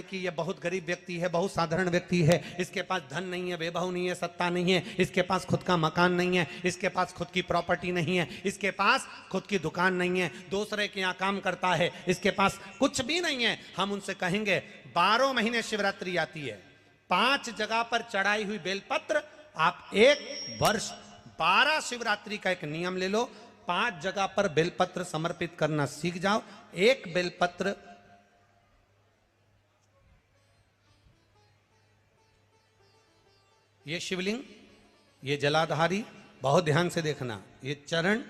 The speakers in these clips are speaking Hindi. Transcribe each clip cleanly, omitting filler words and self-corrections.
कि ये बहुत गरीब व्यक्ति है, बहुत साधारण व्यक्ति है, इसके पास धन नहीं है, वैभव नहीं है, सत्ता नहीं है, इसके पास खुद का मकान नहीं है, इसके पास खुद की प्रॉपर्टी नहीं है, इसके पास खुद की दुकान नहीं है, दूसरे के यहाँ काम करता है, इसके पास कुछ भी नहीं है। हम उनसे कहेंगे 12 महीने शिवरात्रि आती है, 5 जगह पर चढ़ाई हुई बेलपत्र, आप 1 वर्ष 12 शिवरात्रि का एक नियम ले लो, 5 जगह पर बेलपत्र समर्पित करना सीख जाओ। एक बेलपत्र, ये शिवलिंग, ये जलाधारी, बहुत ध्यान से देखना, ये चरण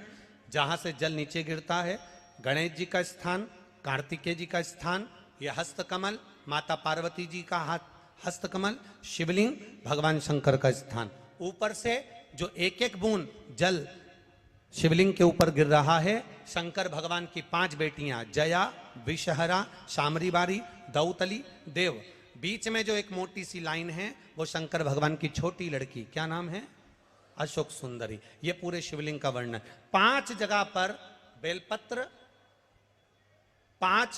जहां से जल नीचे गिरता है, गणेश जी का स्थान, कार्तिकेय जी का स्थान, ये हस्तकमल, माता पार्वती जी का हस्तकमल, शिवलिंग, भगवान शंकर का स्थान। ऊपर से जो एक एक बूंद जल शिवलिंग के ऊपर गिर रहा है, शंकर भगवान की 5 बेटियां, जया, विषहरा, शामरी बारी, दौतली, देव, बीच में जो एक मोटी सी लाइन है वो शंकर भगवान की छोटी लड़की, क्या नाम है? अशोक सुंदरी। ये पूरे शिवलिंग का वर्णन। 5 जगह पर बेलपत्र, 5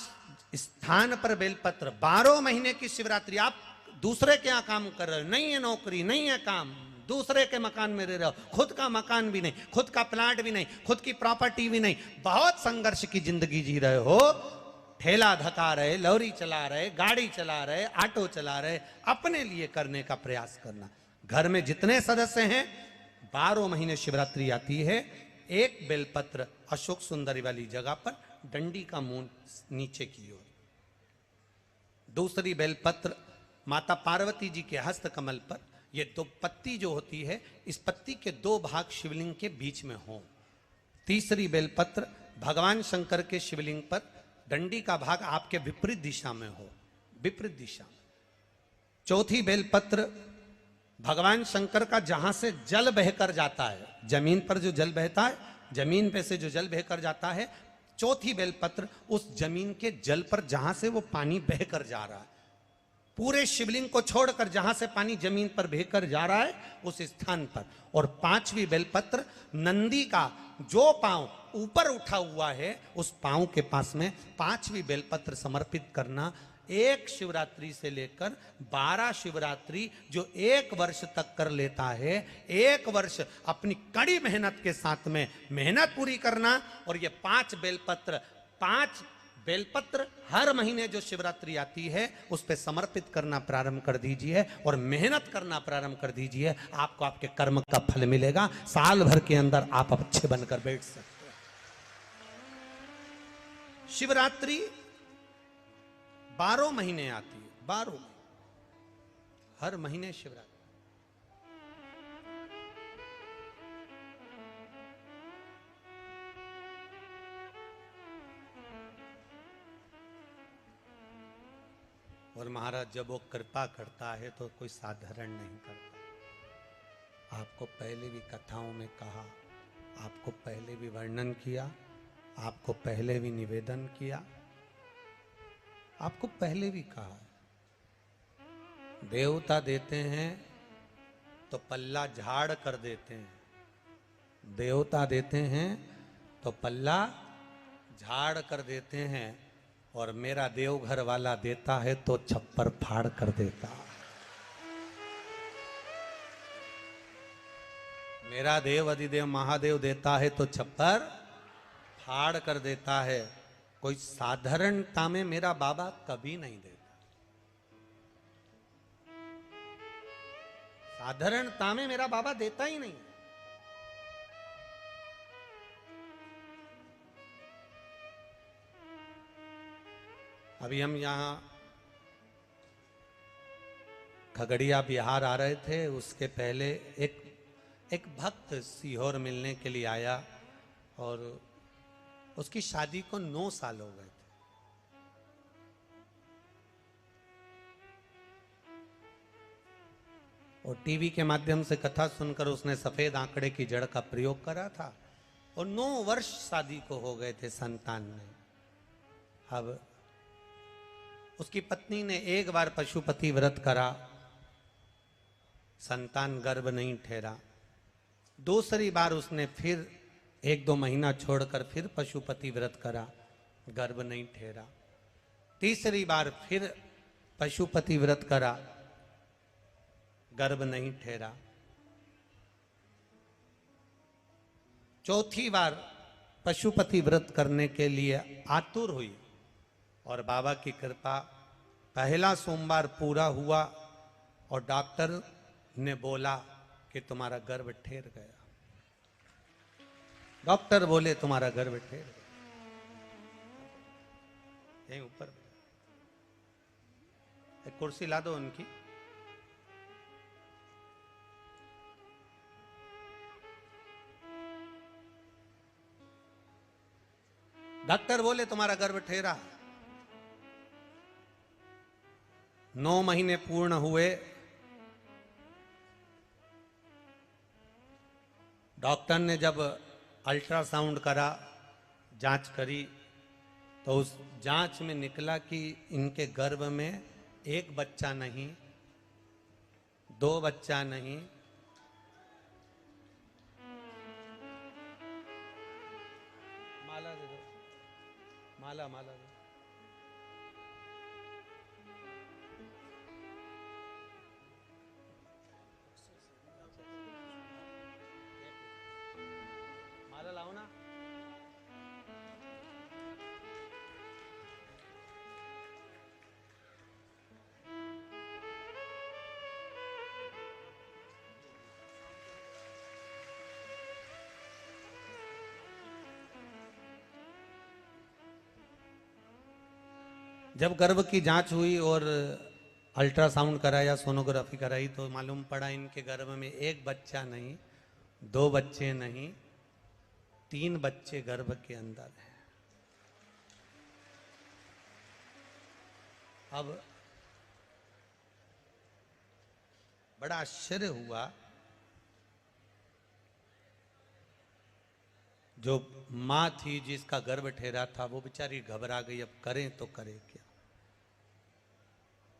स्थान पर बेलपत्र, 12 महीने की शिवरात्रि। आप दूसरे के यहाँ काम कर रहे हो, नहीं है नौकरी, नहीं है काम, दूसरे के मकान में रह रहे हो, खुद का मकान भी नहीं, खुद का प्लाट भी नहीं, खुद की प्रॉपर्टी भी नहीं, बहुत संघर्ष की जिंदगी जी रहे हो, ठेला धका रहे, लॉरी चला रहे, गाड़ी चला रहे, ऑटो चला रहे, अपने लिए करने का प्रयास करना। घर में जितने सदस्य हैं, 12 महीने शिवरात्रि आती है, एक बेलपत्र अशोक सुंदरी वाली जगह पर, डंडी का मुंह नीचे की ओर, दूसरी बेलपत्र माता पार्वती जी के हस्त कमल पर, ये 2 पत्ती जो होती है, इस पत्ती के 2 भाग शिवलिंग के बीच में हो। तीसरी बेलपत्र भगवान शंकर के शिवलिंग पर, डंडी का भाग आपके विपरीत दिशा में हो, विपरीत दिशा में। चौथी बेलपत्र भगवान शंकर का जहां से जल बहकर जाता है, जमीन पर जो जल बहता है, जमीन पे से जो जल बहकर जाता है, चौथी बेलपत्र उस जमीन के जल पर जहां से वो पानी बहकर जा रहा है, पूरे शिवलिंग को छोड़कर जहां से पानी जमीन पर बहकर जा रहा है उस स्थान पर। और 5वीं बेलपत्र नंदी का जो पांव ऊपर उठा हुआ है उस पांव के पास में 5वीं बेलपत्र समर्पित करना। 1 शिवरात्रि से लेकर 12 शिवरात्रि जो 1 वर्ष तक कर लेता है, 1 वर्ष अपनी कड़ी मेहनत के साथ में मेहनत पूरी करना। और ये 5 बेलपत्र हर महीने जो शिवरात्रि आती है उस पे समर्पित करना प्रारंभ कर दीजिए और मेहनत करना प्रारंभ कर दीजिए। आपको आपके कर्म का फल मिलेगा, साल भर के अंदर आप अच्छे बनकर बैठ सकते हैं। शिवरात्रि 12 महीने आती है, 12 हर महीने शिवरात्रि। और महाराज जब वो कृपा करता है तो कोई साधारण नहीं करता। आपको पहले भी कथाओं में कहा, आपको पहले भी वर्णन किया, आपको पहले भी निवेदन किया, आपको पहले भी कहा, देवता देते हैं तो पल्ला झाड़ कर देते हैं, देवता देते हैं तो पल्ला झाड़ कर देते हैं, और मेरा देवघर वाला देता है तो छप्पर फाड़ कर देता। मेरा देव अधिदेव महादेव देता है तो छप्पर फाड़ कर देता है। कोई साधारणता में मेरा बाबा कभी नहीं देता, साधारणता में मेरा बाबा देता ही नहीं। अभी हम यहाँ खगड़िया बिहार आ रहे थे, उसके पहले एक भक्त सीहोर मिलने के लिए आया और उसकी शादी को 9 साल हो गए थे। और टीवी के माध्यम से कथा सुनकर उसने सफेद आंकड़े की जड़ का प्रयोग करा था और 9 वर्ष शादी को हो गए थे, संतान नहीं। अब उसकी पत्नी ने एक बार पशुपति व्रत करा, संतान गर्भ नहीं ठहरा। दूसरी बार उसने फिर 1-2 महीना छोड़कर फिर पशुपति व्रत करा, गर्भ नहीं ठहरा। तीसरी बार फिर पशुपति व्रत करा, गर्भ नहीं ठहरा। चौथी बार पशुपति व्रत करने के लिए आतुर हुई और बाबा की कृपा, पहला सोमवार पूरा हुआ और डॉक्टर ने बोला कि तुम्हारा गर्भ ठहर गया। डॉक्टर बोले तुम्हारा गर्भ ठहर गया। यहीं ऊपर एक कुर्सी ला दो उनकी। डॉक्टर बोले तुम्हारा गर्भ ठहरा। 9 महीने पूर्ण हुए। डॉक्टर ने जब अल्ट्रासाउंड करा, जांच करी, तो उस जांच में निकला कि इनके गर्भ में एक बच्चा नहीं, 2 बच्चा नहीं, माला दे दो, माला माला दो। माला लाओ ना। जब गर्भ की जांच हुई और अल्ट्रासाउंड कराया, सोनोग्राफी कराई, तो मालूम पड़ा इनके गर्भ में एक बच्चा नहीं, 2 बच्चे नहीं, 3 बच्चे गर्भ के अंदर हैं। अब बड़ा आश्चर्य हुआ। जो मां थी जिसका गर्भ ठहरा था, वो बेचारी घबरा गई। अब करें तो करें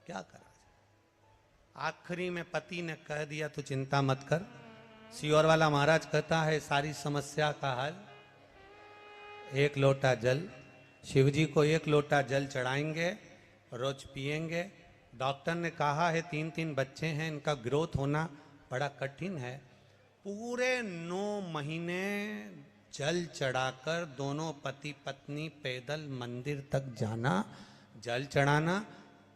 क्या करा जाए। आखिरी में पति ने कह दिया तो चिंता मत कर। सियोर वाला महाराज कहता है सारी समस्या का हल 1 लोटा जल। शिव जी को 1 लोटा जल चढ़ाएंगे, रोज पिएंगे। डॉक्टर ने कहा है 3-3 बच्चे हैं, इनका ग्रोथ होना बड़ा कठिन है। पूरे 9 महीने जल चढ़ाकर दोनों पति पत्नी पैदल मंदिर तक जाना, जल चढ़ाना,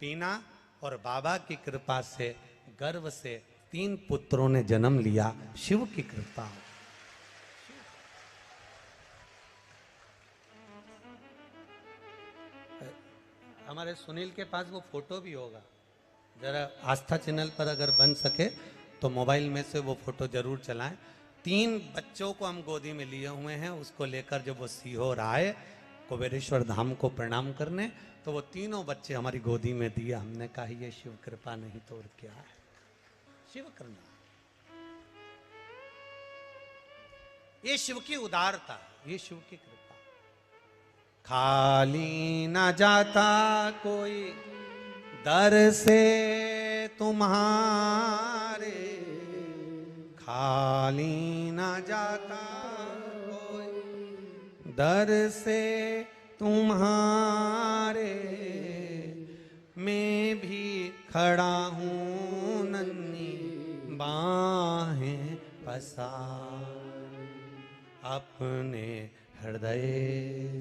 पीना, और बाबा की कृपा से गर्भ से 3 पुत्रों ने जन्म लिया। शिव की कृपा। हमारे सुनील के पास वो फोटो भी होगा, जरा आस्था चैनल पर अगर बन सके तो मोबाइल में से वो फोटो जरूर चलाएं। 3 बच्चों को हम गोदी में लिए हुए हैं। उसको लेकर जब वो सीहोर आए कुबेरेश्वर धाम को प्रणाम करने, तो वो तीनों बच्चे हमारी गोदी में दिया। हमने कहा ये शिव कृपा नहीं तो और क्या है। शिव करना, ये शिव की उदारता, ये शिव की कृपा। खाली ना जाता कोई दर से तुम्हारे, खाली ना जाता कोई दर से तुम्हारे। मैं भी खड़ा हूँ नन्ही बाहें पसार, अपने हृदय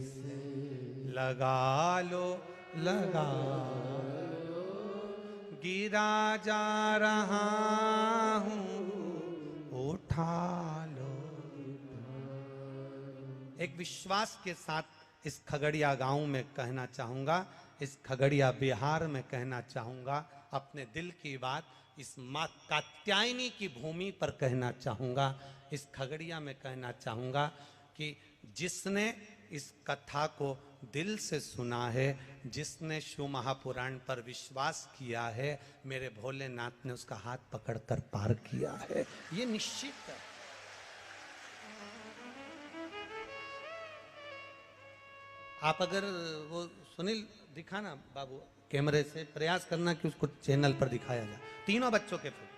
से लगा लो, लगा लो, गिरा जा रहा हूँ उठा लो। एक विश्वास के साथ इस खगड़िया गांव में कहना चाहूंगा, इस खगड़िया बिहार में कहना चाहूंगा, अपने दिल की बात इस माँ कात्यायनी की भूमि पर कहना चाहूंगा, इस खगड़िया में कहना चाहूंगा कि जिसने इस कथा को दिल से सुना है, जिसने शिव महापुराण पर विश्वास किया है, मेरे भोलेनाथ ने उसका हाथ पकड़कर पार किया है, ये निश्चित है। आप अगर वो सुनील दिखाना बाबू, कैमरे से प्रयास करना कि उसको चैनल पर दिखाया जाए। तीनों बच्चों के फोटो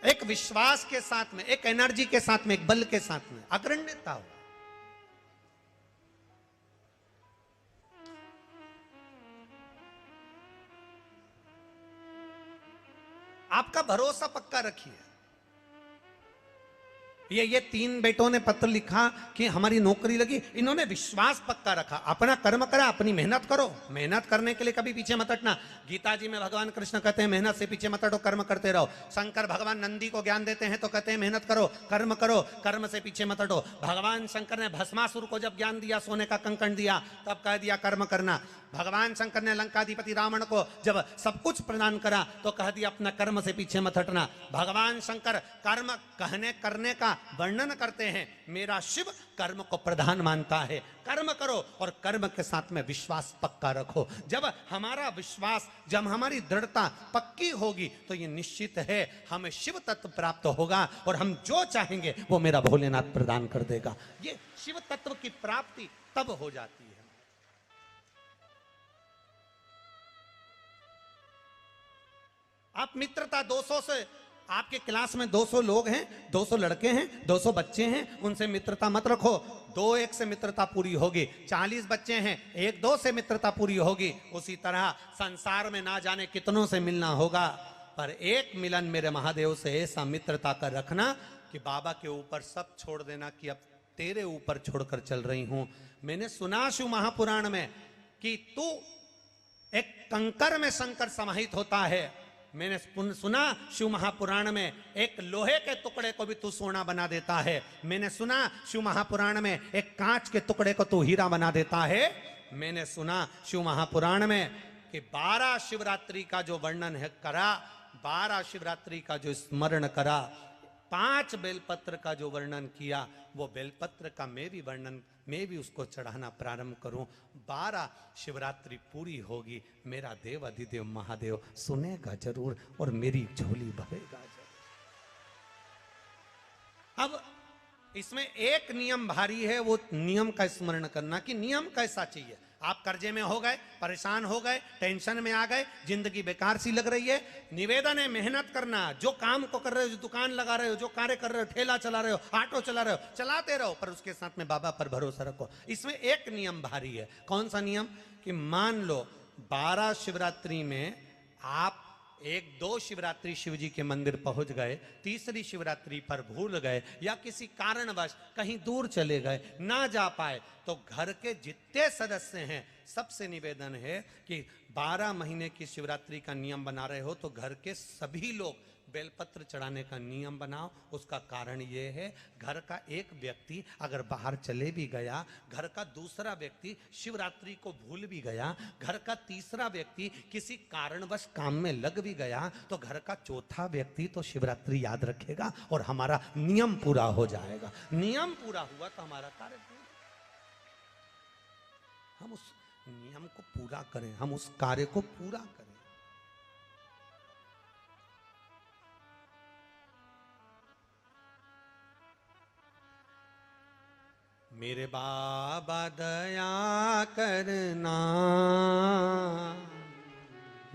एक विश्वास के साथ में, एक एनर्जी के साथ में, एक बल के साथ में, अग्रण्यता हो। आपका भरोसा पक्का रखिए। ये 3 बेटों ने पत्र लिखा कि हमारी नौकरी लगी, इन्होंने विश्वास पक्का रखा, अपना कर्म करा, अपनी मेहनत करो, मेहनत करने के लिए कभी पीछे मत हटना। गीता जी में भगवान कृष्ण कहते हैं मेहनत से पीछे मत हटो, कर्म करते रहो। शंकर भगवान नंदी को ज्ञान देते हैं तो कहते हैं मेहनत करो, कर्म से पीछे मत हटो। भगवान शंकर ने भस्मासुर को जब ज्ञान दिया, सोने का कंकण दिया, तब कह दिया कर्म करना। भगवान शंकर ने लंकाधिपति रावण को जब सब कुछ प्रदान करा तो कह दिया अपना कर्म से पीछे मत हटना। भगवान शंकर कर्म कहने करने का वर्णन करते हैं, मेरा शिव कर्म को प्रधान मानता है, कर्म करो और कर्म के साथ में विश्वास पक्का रखो। जब हमारा विश्वास, जब हमारी दृढ़ता पक्की होगी तो ये निश्चित है हमें शिव तत्व प्राप्त होगा और हम जो चाहेंगे वो मेरा भोलेनाथ प्रदान कर देगा। ये शिव तत्व की प्राप्ति तब हो जाती है। आप मित्रता 200 से, आपके क्लास में 200 लोग हैं, 200 लड़के हैं, 200 बच्चे हैं, उनसे मित्रता मत रखो। 2-1 से मित्रता पूरी होगी। 40 बच्चे हैं, 1-2 से मित्रता पूरी होगी। उसी तरह संसार में ना जाने कितनों से मिलना होगा, पर एक मिलन मेरे महादेव से ऐसा मित्रता कर रखना कि बाबा के ऊपर सब छोड़ देना कि अब तेरे ऊपर छोड़कर चल रही हूं। मैंने सुना शिव महापुराण में कि तू एक कंकर में शंकर समाहित होता है। मैंने सुना शिव महापुराण में एक लोहे के टुकड़े को भी तू सोना बना देता है। मैंने सुना शिव महापुराण में एक कांच के टुकड़े को तू हीरा बना देता है। मैंने सुना शिव महापुराण में कि 12 शिवरात्रि का जो वर्णन है करा, 12 शिवरात्रि का जो स्मरण करा, 5 बेलपत्र का जो वर्णन किया, वो बेलपत्र का मैं भी उसको चढ़ाना प्रारंभ करूं। 12 शिवरात्रि पूरी होगी, मेरा देव अधिदेव महादेव सुनेगा जरूर और मेरी झोली भरेगा जरूर। अब इसमें एक नियम भारी है, वो नियम का स्मरण करना कि नियम कैसा चाहिए। आप कर्जे में हो गए, परेशान हो गए, टेंशन में आ गए, जिंदगी बेकार सी लग रही है, निवेदन है मेहनत करना। जो काम को कर रहे हो, जो दुकान लगा रहे हो, जो कार्य कर रहे हो, ठेला चला रहे हो, ऑटो चला रहे हो, चलाते रहो, पर उसके साथ में बाबा पर भरोसा रखो। इसमें एक नियम भारी है। कौन सा नियम? कि मान लो 12 शिवरात्रि में आप 1-2 शिवरात्रि शिव जी के मंदिर पहुंच गए, तीसरी शिवरात्रि पर भूल गए या किसी कारणवश कहीं दूर चले गए, ना जा पाए, तो घर के जितने सदस्य हैं सबसे निवेदन है कि 12 महीने की शिवरात्रि का नियम बना रहे हो तो घर के सभी लोग बेलपत्र चढ़ाने का नियम बनाओ। उसका कारण ये है, घर का एक व्यक्ति अगर बाहर चले भी गया, घर का दूसरा व्यक्ति शिवरात्रि को भूल भी गया, घर का तीसरा व्यक्ति किसी कारणवश काम में लग भी गया, तो घर का चौथा व्यक्ति तो शिवरात्रि याद रखेगा और हमारा नियम पूरा हो जाएगा। नियम पूरा हुआ तो हमारा कार्य पूरा। हम उस नियम को पूरा करें, हम उस कार्य को पूरा करें। मेरे बाबा दया करना,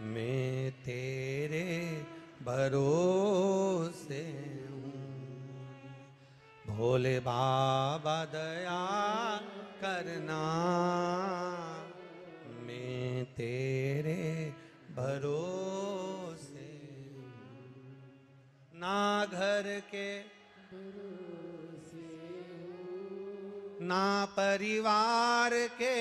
मैं तेरे भरोसे हूँ। भोले बाबा दया करना, मैं तेरे भरोसे हूँ। ना घर के ना परिवार के,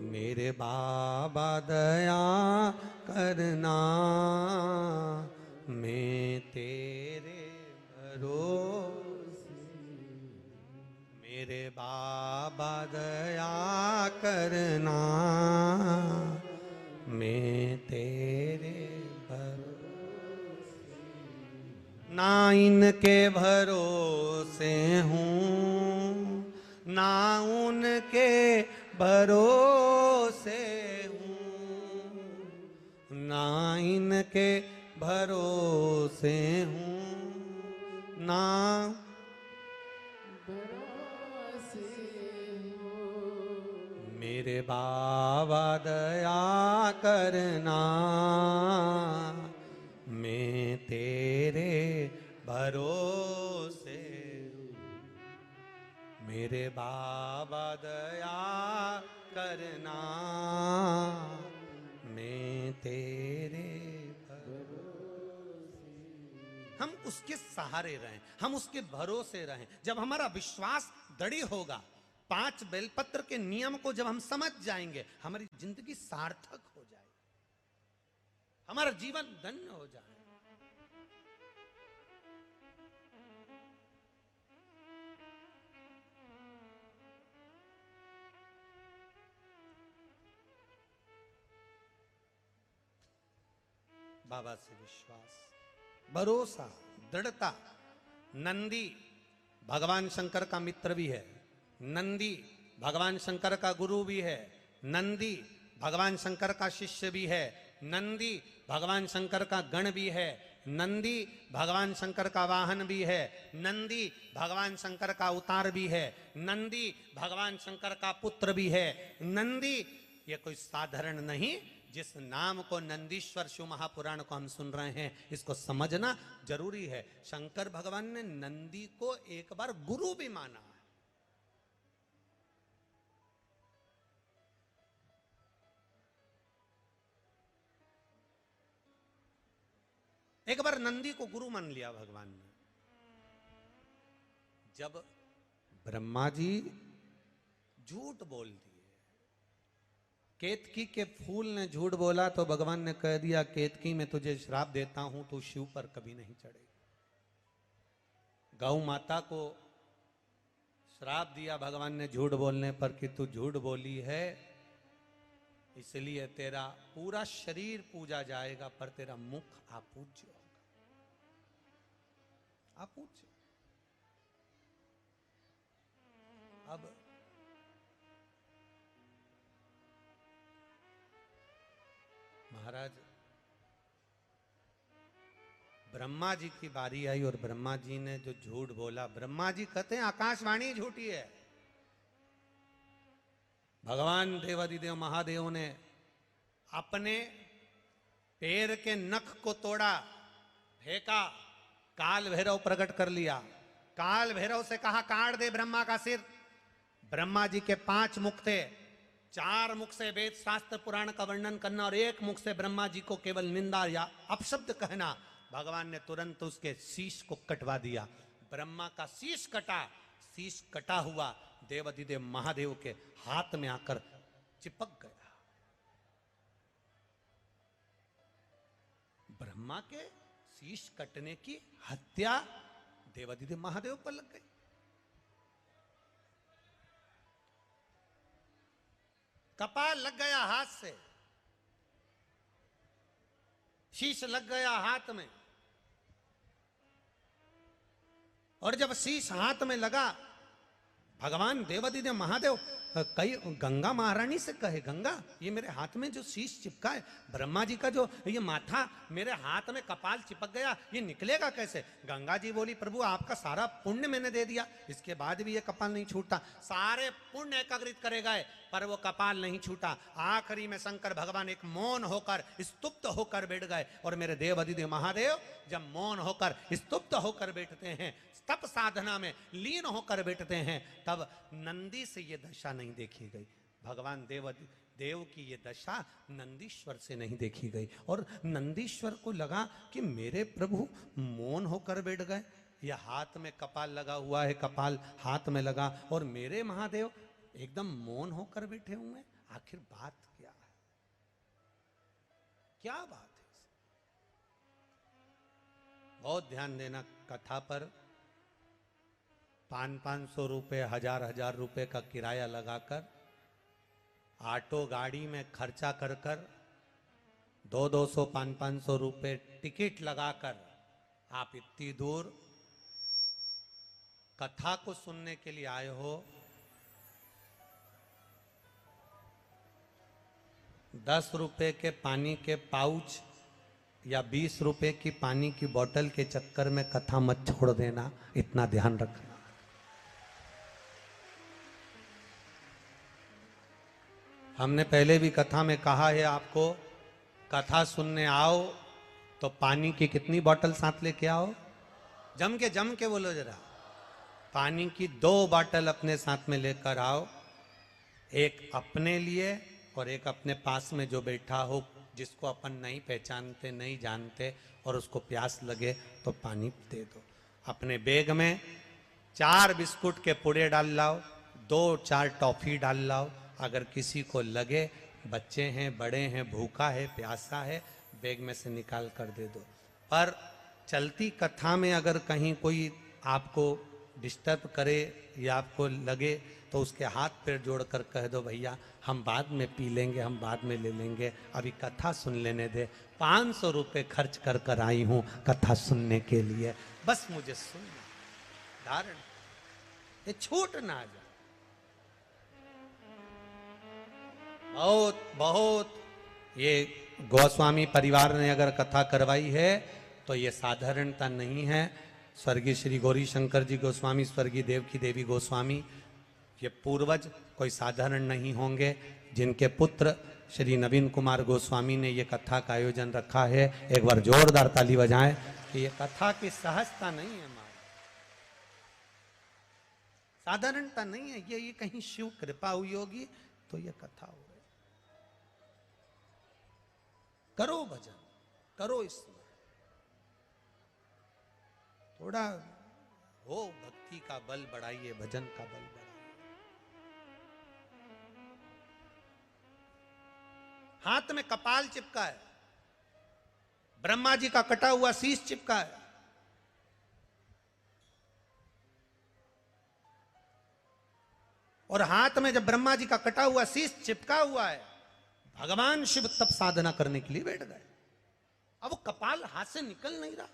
मेरे बाबा दया करना, मैं तेरे भरोसे। मेरे बाबा दया करना, मैं तेरे भरोसे। ना इनके भरोसे हूँ, ना उनके भरोसे हूँ, ना इनके भरोसे हूँ, ना भरोसे हूँ। मेरे बाबा दया करना, मैं तेरे भरोसे हूँ। मेरे बाबा दया करना, मैं उसके सहारे रहें, हम उसके भरोसे रहें। जब हमारा विश्वास दृढ़ होगा, 5 बेलपत्र के नियम को जब हम समझ जाएंगे, हमारी जिंदगी सार्थक हो जाएगी, हमारा जीवन धन्य हो जाए। बाबा से विश्वास, भरोसा, दृढ़ता। नंदी भगवान शंकर का मित्र भी है, नंदी भगवान शंकर का गुरु भी है, नंदी भगवान शंकर का शिष्य भी है, नंदी भगवान शंकर का गण भी है, नंदी भगवान शंकर का वाहन भी है, नंदी भगवान शंकर का अवतार भी है, नंदी भगवान शंकर का पुत्र भी है। नंदी ये कोई साधारण नहीं, जिस नाम को नंदीश्वर शिव महापुराण को हम सुन रहे हैं, इसको समझना जरूरी है। शंकर भगवान ने नंदी को एक बार गुरु भी माना है। एक बार नंदी को गुरु मान लिया भगवान ने। जब ब्रह्मा जी झूठ बोल दिए, केतकी के फूल ने झूठ बोला, तो भगवान ने कह दिया, केतकी मैं तुझे श्राप देता हूं, तू शिव पर कभी नहीं चढ़ेगी। गौ माता को श्राप दिया भगवान ने झूठ बोलने पर कि तू झूठ बोली है, इसलिए तेरा पूरा शरीर पूजा जाएगा, पर तेरा मुख अपूज्य होगा, अपूज्य। अब महाराज ब्रह्मा जी की बारी आई और ब्रह्मा जी ने जो झूठ बोला, ब्रह्मा जी कहते हैं आकाशवाणी झूठी है। भगवान देवादिदेव महादेव ने अपने पैर के नख को तोड़ा, फेंका, काल भैरव प्रकट कर लिया। काल भैरव से कहा काट दे ब्रह्मा का सिर। ब्रह्मा जी के 5 मुख थे, 4 मुख से वेद शास्त्र पुराण का वर्णन करना और 1 मुख से ब्रह्मा जी को केवल निंदा या अपशब्द कहना। भगवान ने तुरंत उसके शीश को कटवा दिया। ब्रह्मा का शीश कटा, शीश कटा हुआ देवादिदेव महादेव के हाथ में आकर चिपक गया। ब्रह्मा के शीश कटने की हत्या देवादिदेव महादेव पर लग गई। कपाल लग गया हाथ से, शीश लग गया हाथ में, और जब शीश हाथ में लगा, भगवान देवादिदेव महादेव कई गंगा महारानी से कहे, गंगा ये मेरे हाथ में जो शीश चिपका है, ब्रह्मा जी का जो ये माथा मेरे हाथ में कपाल चिपक गया, ये निकलेगा कैसे? गंगा जी बोली, प्रभु आपका सारा पुण्य मैंने दे दिया, इसके बाद भी ये कपाल नहीं छूटता। सारे पुण्य एकाग्रित करे गए पर वो कपाल नहीं छूटा। आखिरी में शंकर भगवान एक मौन होकर स्तुप्त होकर बैठ गए। और मेरे देवादिदेव महादेव जब मौन होकर स्तुप्त होकर बैठते हैं, तप साधना में लीन होकर बैठते हैं, तब नंदी से ये दशा नहीं देखी गई। भगवान देव की ये दशा नंदीश्वर से नहीं देखी गई। और नंदीश्वर को लगा कि मेरे प्रभु मौन होकर बैठ गए, ये हाथ में कपाल लगा हुआ है, कपाल हाथ में लगा, और मेरे महादेव एकदम मौन होकर बैठे हुए, आखिर बात क्या है? क्या बात है? बहुत ध्यान देना कथा पर। 500-500 रुपए, 1000-1000 रुपए का किराया लगाकर, ऑटो गाड़ी में खर्चा कर कर, 200-200, 500-500 रुपए टिकट लगाकर आप इतनी दूर कथा को सुनने के लिए आए हो। 10 रुपए के पानी के पाउच या 20 रुपए की पानी की बोतल के चक्कर में कथा मत छोड़ देना, इतना ध्यान रखना। हमने पहले भी कथा में कहा है आपको, कथा सुनने आओ तो पानी की कितनी बोतल साथ लेके आओ? जम के बोलो जरा। पानी की 2 बोतल अपने साथ में लेकर आओ, एक अपने लिए और एक अपने पास में जो बैठा हो, जिसको अपन नहीं पहचानते, नहीं जानते, और उसको प्यास लगे तो पानी दे दो। अपने बैग में 4 बिस्कुट के पुड़े डाल लाओ, 2-4 टॉफी डाल लाओ। अगर किसी को लगे, बच्चे हैं, बड़े हैं, भूखा है, प्यासा है, बैग में से निकाल कर दे दो। पर चलती कथा में अगर कहीं कोई आपको डिस्टर्ब करे या आपको लगे तो उसके हाथ पैर जोड़कर कह दो, भैया हम बाद में पी लेंगे, हम बाद में ले लेंगे, अभी कथा सुन लेने दे। 500 रुपये खर्च कर कर आई हूं कथा सुनने के लिए, बस मुझे सुनना, धारण ये छूट ना जाए। बहुत बहुत ये गोस्वामी परिवार ने अगर कथा करवाई है तो ये साधारणता नहीं है। स्वर्गीय श्री गौरी शंकर जी गोस्वामी, स्वर्गीय देवकी देवी गोस्वामी, ये पूर्वज कोई साधारण नहीं होंगे, जिनके पुत्र श्री नवीन कुमार गोस्वामी ने ये कथा का आयोजन रखा है। एक बार जोरदार ताली बजाएं कि ये कथा की सहजता नहीं है, हमारी साधारणता नहीं है, ये कहीं शिव कृपा हुई होगी तो ये कथा हो रही। करो भजन, करो इसमें थोड़ा हो भक्ति का बल बढ़ाइए, भजन का बल बढ़ाइए। हाथ में कपाल चिपका है, ब्रह्मा जी का कटा हुआ शीश चिपका है, और हाथ में जब ब्रह्मा जी का कटा हुआ शीश चिपका हुआ है, भगवान शिव तप साधना करने के लिए बैठ गए। अब वो कपाल हाथ से निकल नहीं रहा।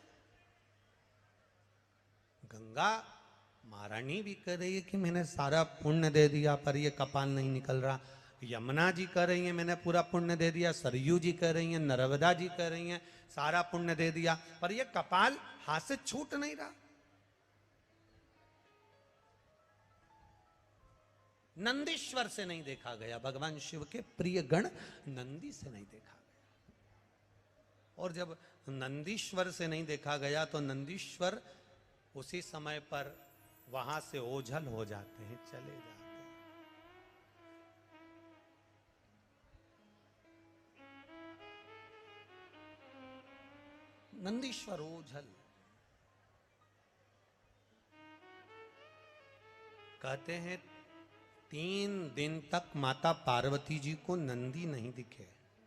गंगा महारानी भी कह रही है कि मैंने सारा पुण्य दे दिया पर ये कपाल नहीं निकल रहा। यमुना जी कह रही हैं मैंने पूरा पुण्य दे दिया, सरयू जी कह रही हैं, नर्मदा जी कह रही हैं सारा पुण्य दे दिया, पर ये कपाल हाथ से छूट नहीं रहा। नंदीश्वर से नहीं देखा गया, भगवान शिव के प्रिय गण नंदी से नहीं देखा गया। और जब नंदीश्वर से नहीं देखा गया तो नंदीश्वर उसी समय पर वहां से ओझल हो जाते हैं, चले जाते हैं। नंदीश्वर ओझल। कहते हैं 3 दिन तक माता पार्वती जी को नंदी नहीं दिखे,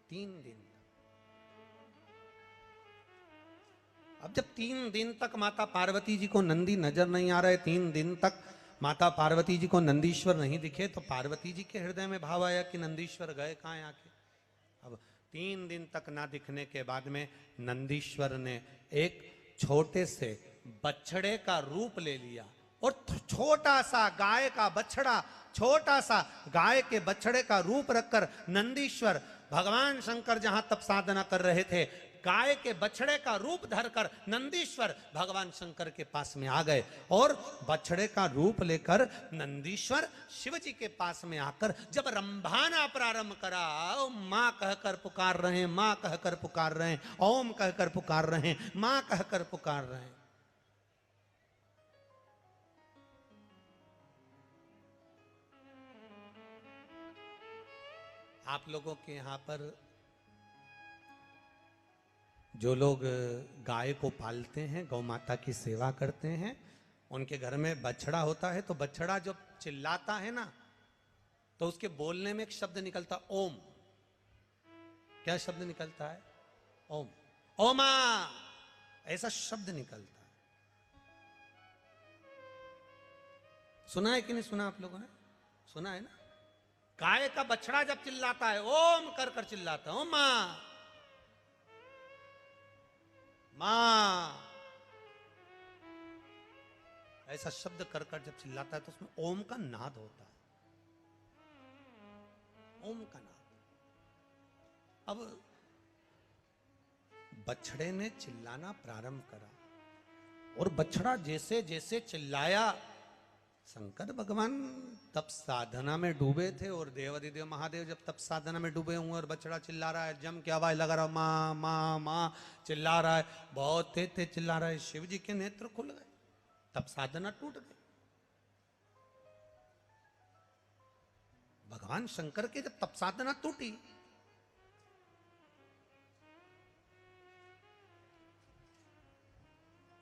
3 दिन। अब जब 3 दिन तक माता पार्वती जी को नंदी नजर नहीं आ रहे, 3 दिन तक माता पार्वती जी को नंदीश्वर नहीं दिखे, तो पार्वती जी के हृदय में भाव आया कि नंदीश्वर गए कहाँ आके। अब 3 दिन तक ना दिखने के बाद में नंदीश्वर ने एक छोटे से बछड़े का रूप ले लिया, और छोटा सा गाय का बछड़ा, छोटा सा गाय के बछड़े का रूप रखकर नंदीश्वर भगवान शंकर जहां तप साधना कर रहे थे, गाय के बछड़े का रूप धरकर नंदीश्वर भगवान शंकर के पास में आ गए। और बछड़े का रूप लेकर नंदीश्वर शिव जी के पास में आकर जब रंभाना प्रारंभ करा, मां कहकर पुकार रहे हैं, मां कहकर पुकार रहे हैं, ओम कहकर पुकार रहे हैं, मां कहकर पुकार रहे हैं। आप लोगों के यहां पर जो लोग गाय को पालते हैं, गौ माता की सेवा करते हैं, उनके घर में बछड़ा होता है, तो बछड़ा जब चिल्लाता है ना, तो उसके बोलने में एक शब्द निकलता, ओम। क्या शब्द निकलता है? ओम। ओमा, ऐसा शब्द निकलता है। सुना है कि नहीं सुना? आप लोगों ने सुना है ना? गाय का बछड़ा जब चिल्लाता है, ओम कर कर चिल्लाता है, ओमा मां, ऐसा शब्द कर कर जब चिल्लाता है तो उसमें ओम का नाद होता है, ओम का नाद। अब बछड़े ने चिल्लाना प्रारंभ करा, और बछड़ा जैसे जैसे चिल्लाया, शंकर भगवान तप साधना में डूबे थे, और देवाधिदेव महादेव जब तप साधना में डूबे हुए और बछड़ा चिल्ला रहा है, जम के आवाज लगा रहा, माँ माँ माँ चिल्ला रहा है, बहुत तेज तेज चिल्ला रहा है, शिव जी के नेत्र खुल गए, तप साधना टूट गई। भगवान शंकर के जब तप साधना टूटी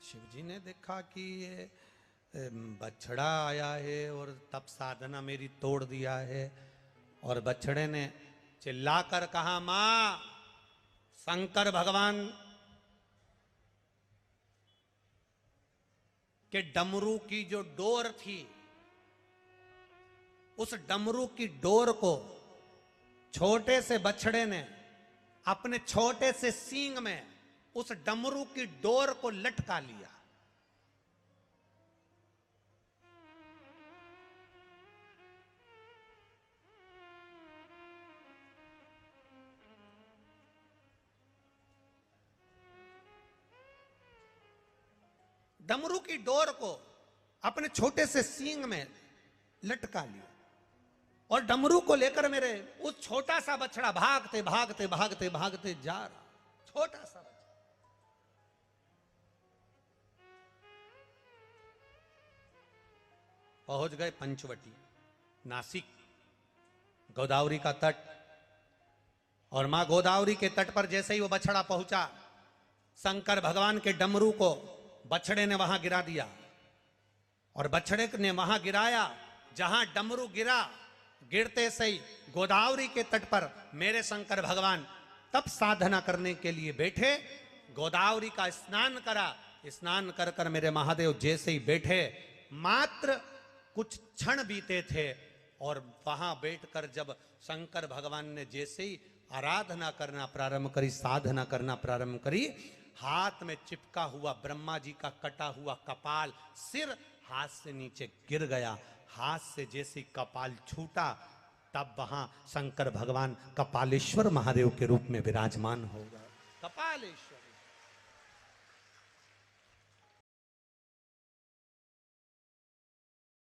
शिव जी ने देखा कि ये बछड़ा आया है और तप साधना मेरी तोड़ दिया है। और बछड़े ने चिल्लाकर कहा, मां, शंकर भगवान के डमरू की जो डोर थी, उस डमरू की डोर को छोटे से बछड़े ने अपने छोटे से सींग में उस डमरू की डोर को लटका लिया। डमरू की डोर को अपने छोटे से सींग में लटका लिया और डमरू को लेकर मेरे उस छोटा सा बछड़ा भागते भागते भागते भागते जा रहा। छोटा सा बछड़ा पहुंच गए पंचवटी, नासिक, गोदावरी का तट। और मां गोदावरी के तट पर जैसे ही वो बछड़ा पहुंचा, शंकर भगवान के डमरू को बछड़े ने वहां गिरा दिया। और बछड़े ने वहां गिराया जहां डमरू गिरा, गिरते से ही गोदावरी के तट पर मेरे शंकर भगवान तप साधना करने के लिए बैठे। गोदावरी का स्नान करा। स्नान कर कर मेरे महादेव जैसे ही बैठे, मात्र कुछ क्षण बीते थे और वहां बैठकर जब शंकर भगवान ने जैसे ही आराधना करना प्रारंभ करी, साधना करना प्रारंभ करी, हाथ में चिपका हुआ ब्रह्मा जी का कटा हुआ कपाल, सिर हाथ से नीचे गिर गया। हाथ से जैसे कपाल छूटा, तब वहां शंकर भगवान कपालेश्वर महादेव के रूप में विराजमान हो गए।